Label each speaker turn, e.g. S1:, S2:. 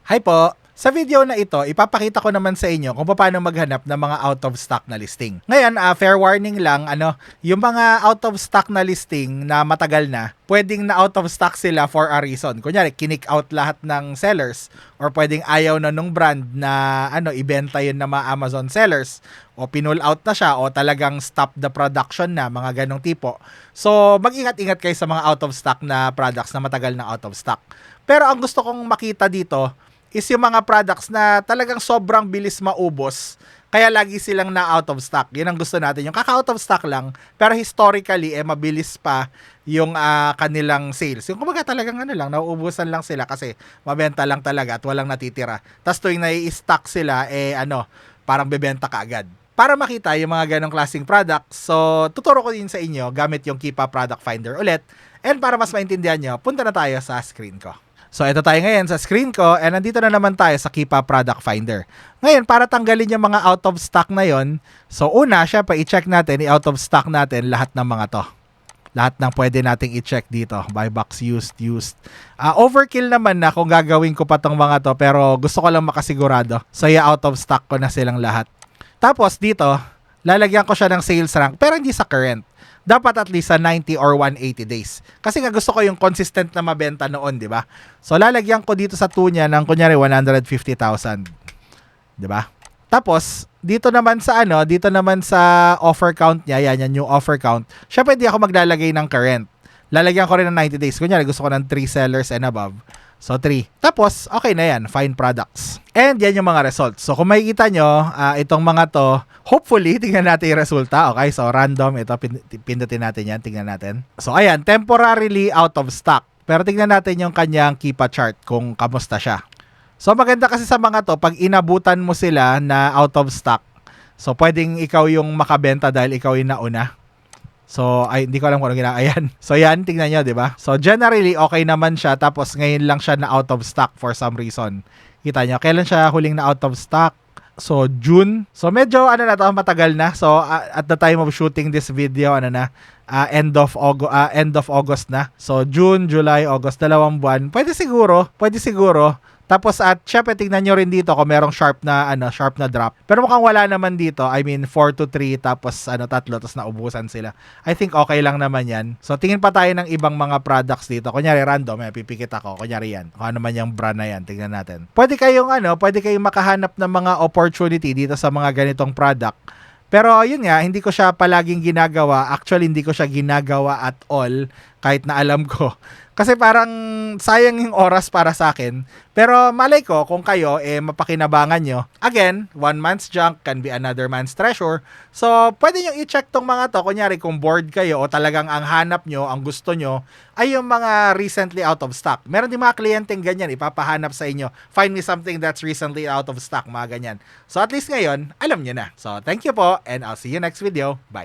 S1: Hi po! Sa video na ito, ipapakita ko naman sa inyo kung paano maghanap ng mga out of stock na listing. Ngayon, fair warning lang, yung mga out of stock na listing na matagal na, pwedeng na out of stock sila for a reason. Kunyari, kinick out lahat ng sellers or pwedeng ayaw na nung brand na ibenta yun na mga Amazon sellers o pinull out na siya o talagang stop the production na, mga ganong tipo. So, mag-ingat-ingat kayo sa mga out of stock na products na matagal na out of stock. Pero ang gusto kong makita dito is yung mga products na talagang sobrang bilis maubos, kaya lagi silang na out of stock. Yun ang gusto natin, yung kaka-out of stock lang, pero historically, mabilis pa yung kanilang sales. Yung kumbaga talagang nauubusan lang sila kasi mabenta lang talaga at walang natitira. Tapos tuwing nai-stock sila, parang bebenta ka agad. Para makita yung mga ganong klaseng products, so tuturo ko din sa inyo gamit yung Keepa Product Finder ulit. And para mas maintindihan nyo, punta na tayo sa screen ko. So, ito tayo ngayon sa screen ko and nandito na naman tayo sa Keepa Product Finder. Ngayon, para tanggalin yung mga out of stock na yon, so una, syempre, i-check natin, i-out of stock natin lahat ng mga to. Lahat ng pwede nating i-check dito. Buy box, used. Overkill naman na kung gagawin ko pa tong mga to, pero gusto ko lang makasigurado. So, i-out of stock ko na silang lahat. Tapos, dito, lalagyan ko siya ng sales rank, pero hindi sa current. Dapat at least sa 90 or 180 days. Kasi nga gusto ko yung consistent na mabenta noon, di ba? So, lalagyan ko dito sa 2 niya ng kunyari 150,000. Di ba? Tapos, dito naman sa offer count niya, yan yung offer count. Syempre, hindi ako maglalagay ng current. Lalagyan ko rin ng 90 days. Kunyari, gusto ko ng 3 sellers and above. So, 3. Tapos, okay na yan. Find products. And yan yung mga results. So, kung makikita nyo, itong mga to, hopefully, tingnan natin yung resulta. Okay, so random. Ito, pindutin natin yan. Tingnan natin. So, ayan, temporarily out of stock. Pero tingnan natin yung kanyang Keepa chart kung kamusta siya. So, maganda kasi sa mga to, pag inabutan mo sila na out of stock, so, pwedeng ikaw yung makabenta dahil ikaw yung nauna. So, hindi ko alam kung ano ginagawa. Ayan. So, yan, tingnan nyo, di ba? So, generally, okay naman siya. Tapos, ngayon lang siya na out of stock for some reason. Kita nyo, kailan siya huling na out of stock? So, June. So, medyo, matagal na. So, at the time of shooting this video, end of August na. So, June, July, August, 2 buwan. Pwede siguro. Tapos at syempre tingnan nyo rin dito kung merong sharp na drop. Pero mukhang wala naman dito. I mean 4 to 3 tapos 3 tapos naubusan sila. I think okay lang naman 'yan. So tingin pa tayo ng ibang mga products dito. Kunyari random, pipikit ako. Kunyari yan. Kung ano man yung brand na yan, tingnan natin. Pwede kayong makahanap ng mga opportunity dito sa mga ganitong product. Pero yun nga, hindi ko siya palaging ginagawa. Actually, hindi ko siya ginagawa at all kahit na alam ko. Kasi parang sayang yung oras para sa akin. Pero malay ko kung kayo mapakinabangan nyo. Again, one man's junk can be another man's treasure. So, pwede nyo i-check tong mga to. Kunyari kung bored kayo o talagang ang hanap nyo, ang gusto nyo, ay yung mga recently out of stock. Meron din mga kliyenteng ganyan, ipapahanap sa inyo. Find me something that's recently out of stock, mga ganyan. So, at least ngayon, alam nyo na. So, thank you po and I'll see you next video. Bye!